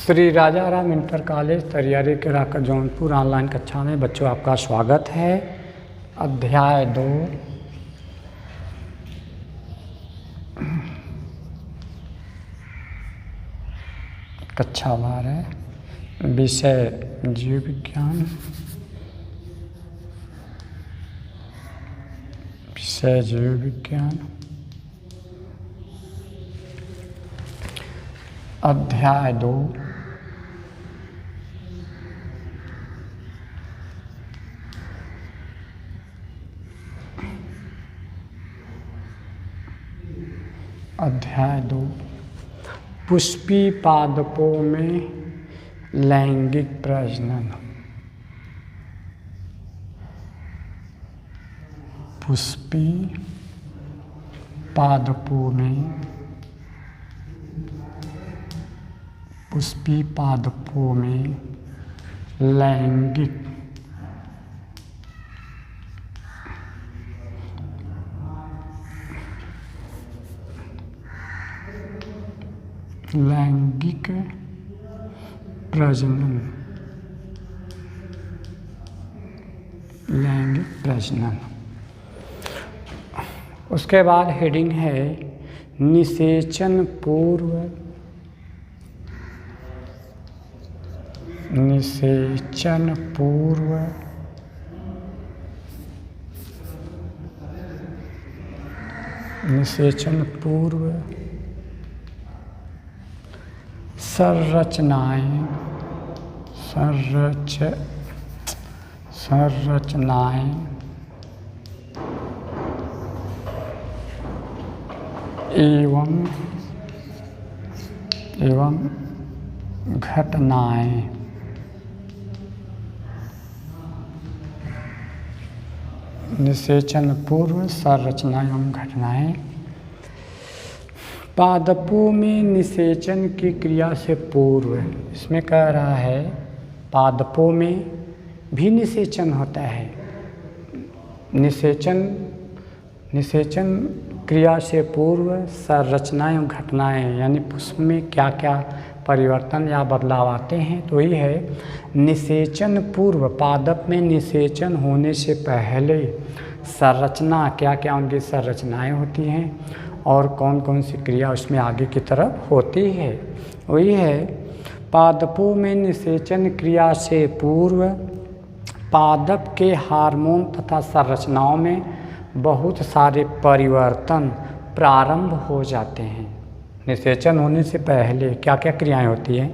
श्री राजा Ram inter college Tariyari के राकर Jaunpur online कक्षा में बच्चों आपका स्वागत है। अध्याय 2 कक्षा 12 विषय जीव विज्ञान। विषय जीव विज्ञान। अध्याय 2 अध्याय 2 पुष्पी पादपों में लैंगिक प्रजनन। पुष्पी पादपों में लैंगिक प्रजनन। उसके बाद हेडिंग है निषेचन पूर्व संरचनाएं एवं घटनाएं। निषेचन पूर्व संरचना एवं घटनाएं। पादपों में निषेचन की क्रिया से पूर्व, इसमें कह रहा है पादपों में भी निषेचन होता है। निषेचन क्रिया से पूर्व संरचनाएं एवं घटनाएं, यानी पुष्प में क्या क्या परिवर्तन या बदलाव आते हैं, तो ये है निषेचन पूर्व। पादप में निषेचन होने से पहले संरचना, क्या क्या उनकी संरचनाएं होती हैं और कौन कौन सी क्रिया उसमें आगे की तरफ होती है। वही है पादपों में निषेचन क्रिया से पूर्व पादप के हार्मोन तथा संरचनाओं में बहुत सारे परिवर्तन प्रारंभ हो जाते हैं। निषेचन होने से पहले क्या क्या क्रियाएं होती हैं?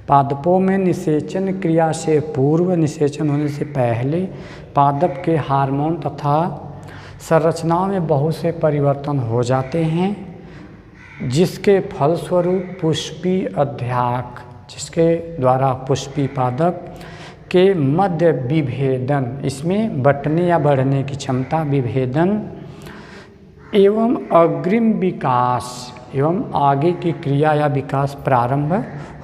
पादपों में निषेचन क्रिया से पूर्व, निषेचन होने से पहले पादप के हार्मोन तथा संरचनाओं में बहुत से परिवर्तन हो जाते हैं, जिसके फलस्वरूप पुष्पी अध्यक, जिसके द्वारा पुष्पी पादप के मध्य विभेदन, इसमें बंटने या बढ़ने की क्षमता, विभेदन एवं अग्रिम विकास एवं आगे की क्रिया या विकास प्रारंभ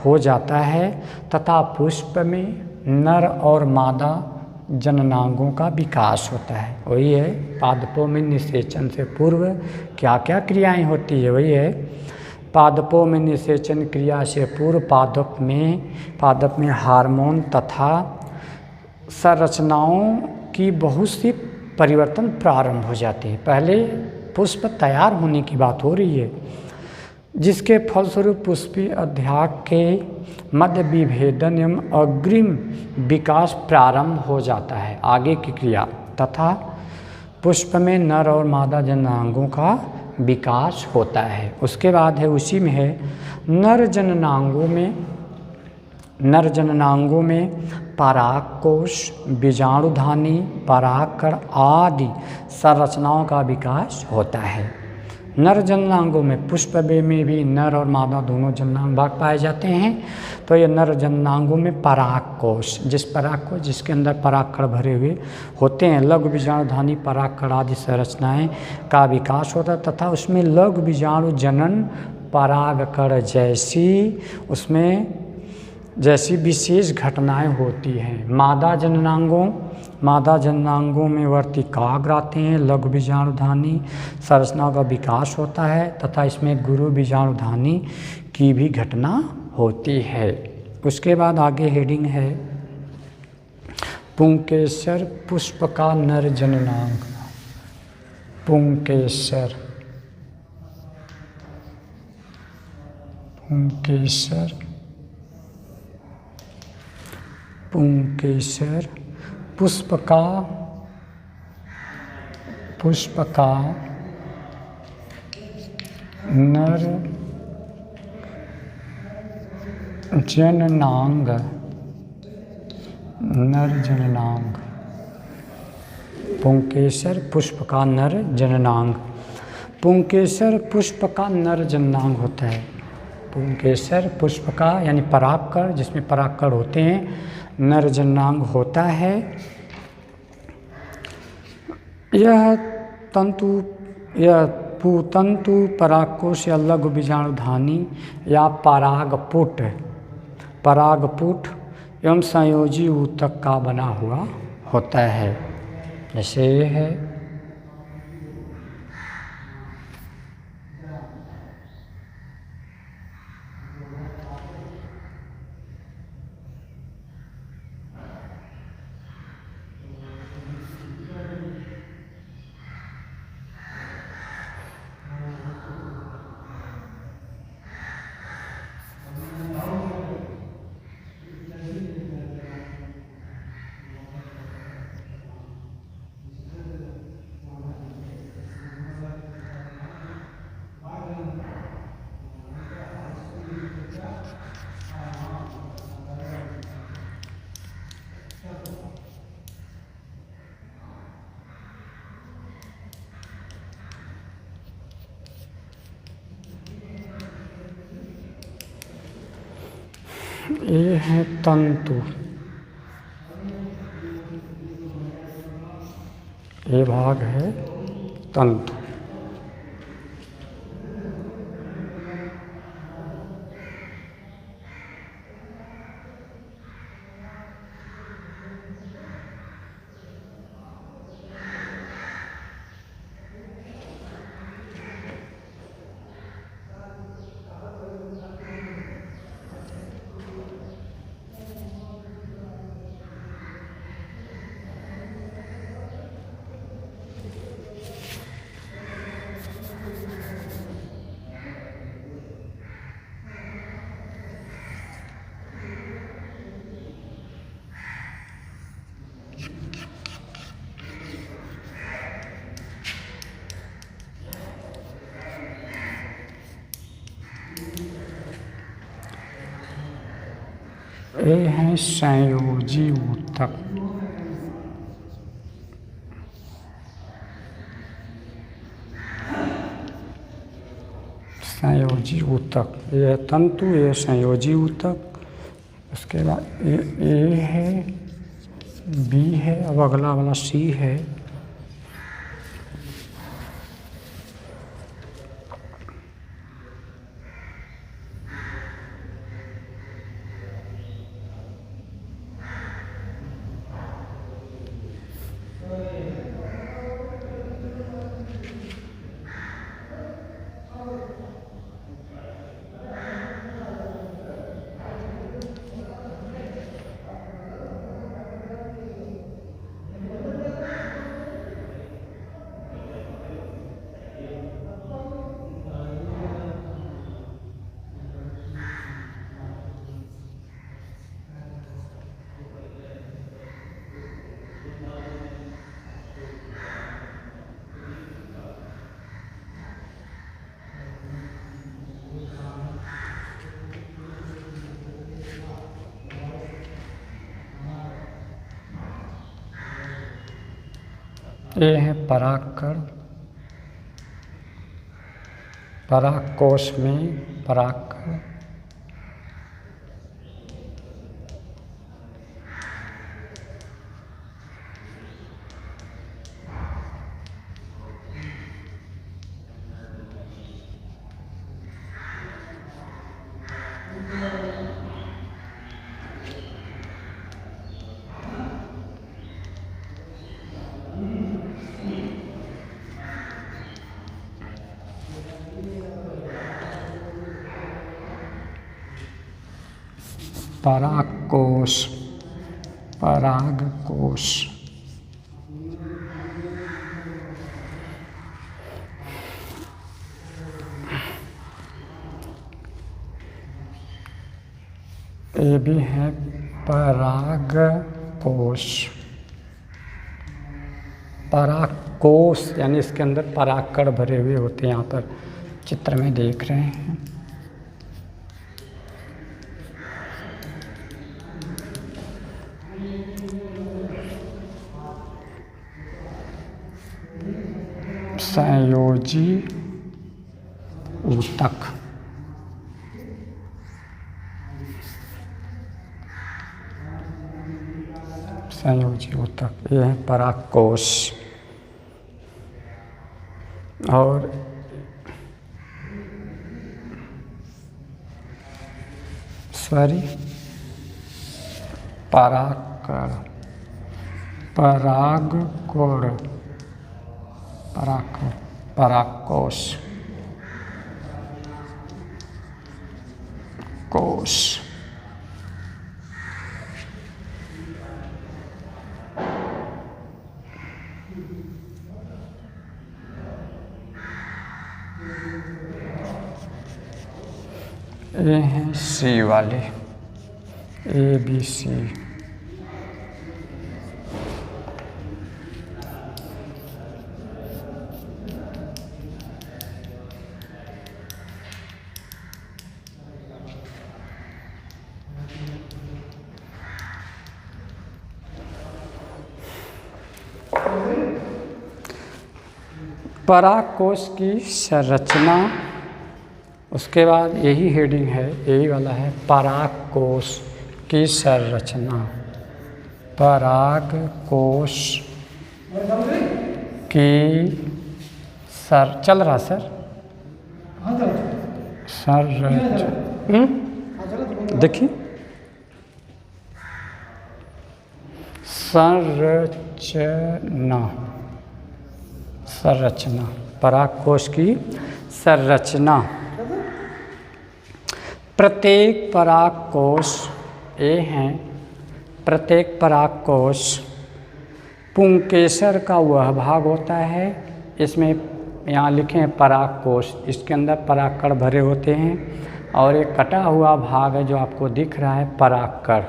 हो जाता है तथा पुष्प में नर और मादा जननांगों का विकास होता है। वही है पादपों में निषेचन से पूर्व क्या क्या क्रियाएं होती है। वही है पादपों में निषेचन क्रिया से पूर्व पादप में हार्मोन तथा संरचनाओं की बहुत सी परिवर्तन प्रारंभ हो जाते हैं। पहले पुष्प तैयार होने की बात हो रही है, जिसके फलस्वरूप पुष्पी अध्यक के मध्य विभेदन एवं अग्रिम विकास प्रारंभ हो जाता है, आगे की क्रिया, तथा पुष्प में नर और मादा जननांगों का विकास होता है। उसके बाद है उसी में है नर जननांगों में परागकोश, बीजाणुधानी, परागकण आदि संरचनाओं का विकास होता है। नर जननांगों में पुष्प में भी नर और मादा दोनों जननांग भाग पाए जाते हैं। तो ये नर जननांगों में परागकोश, जिसके अंदर परागकण भरे हुए होते हैं, लघु बीजाणुधानी, परागकण आदि संरचनाएं का विकास होता है तथा उसमें लघु बीजाणु जनन परागकण जैसी विशेष घटनाएं होती हैं। मादा जननांगों में वर्तिकाग्र आते हैं, लघु बीजाणुधानी संरचनाओं का विकास होता है तथा इसमें गुरु बीजाणुधानी की भी घटना होती है। उसके बाद आगे हेडिंग है पुंकेसर पुष्प का नर जननांग। पुंकेसर, पुंकेसर, पुंकेसर पुष्प का नर जननांग, नर जननांग। पुंकेसर पुष्प का नर जननांग। पुंकेसर पुष्प का नर जननांग होता है। पुंकेसर पुष्प का यानी परागकण, जिसमें परागकण होते हैं, नर जननांग होता है। यह पुतंतु परागकोश या लघु बीजाणुधानी या परागपुट एवं संयोजी ऊतक का बना हुआ होता है। जैसे ये है, ये है तंतु, ये भाग है तंतु। ये हैं संयोजी ऊतक। संयोजी ऊतक, ये तंतु, ये संयोजी ऊतक। उसके बाद ए है, बी है, अब अगला वाला सी है। ये है परागकण। परागकोश में परागकण। परागकोश, परागकोश। ये भी है परागकोश। परागकोश यानी इसके अंदर परागकण भरे हुए होते हैं, यहाँ पर चित्र में देख रहे हैं। संयोजी ऊतक, संयोजी ऊतक, ये है परागकोश। और परागकण, परागकण, परागकोश, कोश। ये हैं सी वाले, ABC। परागकोश की संरचना, उसके बाद यही हेडिंग है, यही वाला है परागकोश की संरचना। परागकोश की चल रहा सर संरचना, देखिए संरचना, संरचना, परागकोश की संरचना। प्रत्येक परागकोश, ये हैं प्रत्येक परागकोश पुंकेसर का वह भाग होता है, इसमें यहाँ लिखे हैं परागकोश, इसके अंदर परागकण भरे होते हैं, और एक कटा हुआ भाग है जो आपको दिख रहा है परागकण।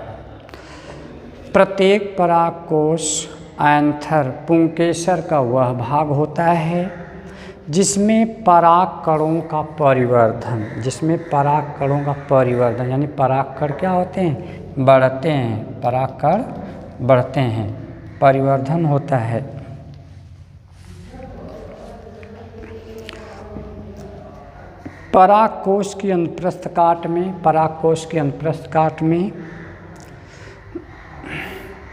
प्रत्येक परागकोश एंथर, पुंकेसर का वह भाग होता है जिसमें परागकणों का परिवर्धन, जिसमें परागकणों का परिवर्धन यानी परागकण क्या होते हैं, बढ़ते हैं, परागकण बढ़ते हैं, परिवर्धन होता है। परागकोश की अनुप्रस्थ काट में, परागकोश के अनुप्रस्थ काट में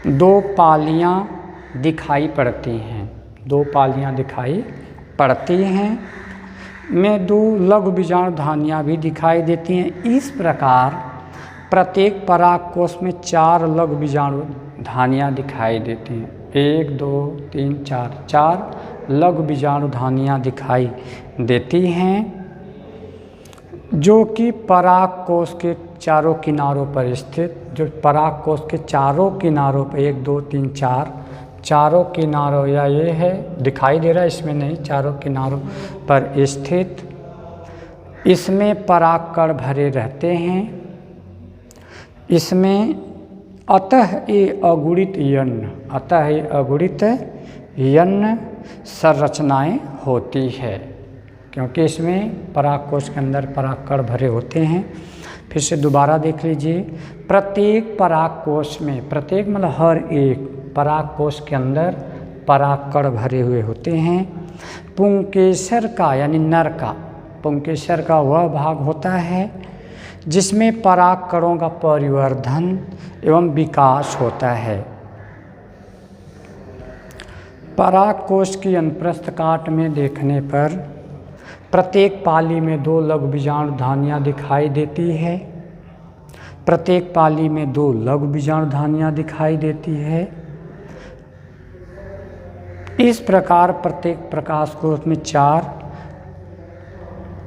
दो पालियाँ दिखाई पड़ती हैं, दो पालियाँ दिखाई पड़ती हैं, में दो लघु बीजाणुधानियाँ भी दिखाई देती हैं। इस प्रकार प्रत्येक परागकोश में 4 लघु बीजाणुधानियाँ दिखाई देती हैं। 1 2 3 4, 4 लघु बीजाणुधानियाँ दिखाई देती हैं जो कि परागकोश के चारों किनारों पर स्थित, जो परागकोश के चारों किनारों पर 1 2 3 4 चारों किनारों, या ये है दिखाई दे रहा है, इसमें नहीं, चारों किनारों पर स्थित, इसमें परागकण भरे रहते हैं। इसमें अतः ये अगुणित यन्न, अतः ये अगुणित यन्न संरचनाएं होती है, क्योंकि इसमें परागकोश के अंदर परागकण भरे होते हैं। फिर से दोबारा देख लीजिए, प्रत्येक परागकोश में, प्रत्येक मतलब हर एक परागकोश के अंदर परागकण भरे हुए होते हैं। पुंकेसर का यानी नर का, पुंकेसर का वह भाग होता है जिसमें परागकणों का परिवर्धन एवं विकास होता है। परागकोश की अनुप्रस्थ काट में देखने पर प्रत्येक पाली में 2 लघु बीजाणुधानियाँ दिखाई देती है, प्रत्येक पाली में 2 लघु बीजाणुधानियाँ दिखाई देती है। इस प्रकार प्रत्येक प्रकाशकोश में 4,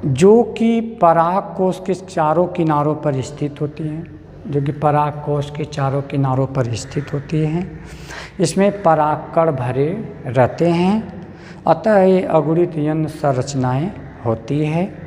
जो कि परागकोश के चारों किनारों पर स्थित होती हैं। जो कि पराग कोश के चारों किनारों पर स्थित होती हैं। इसमें परागकण भरे रहते हैं, अतः ये अगुणित यौन संरचनाएँ होती है।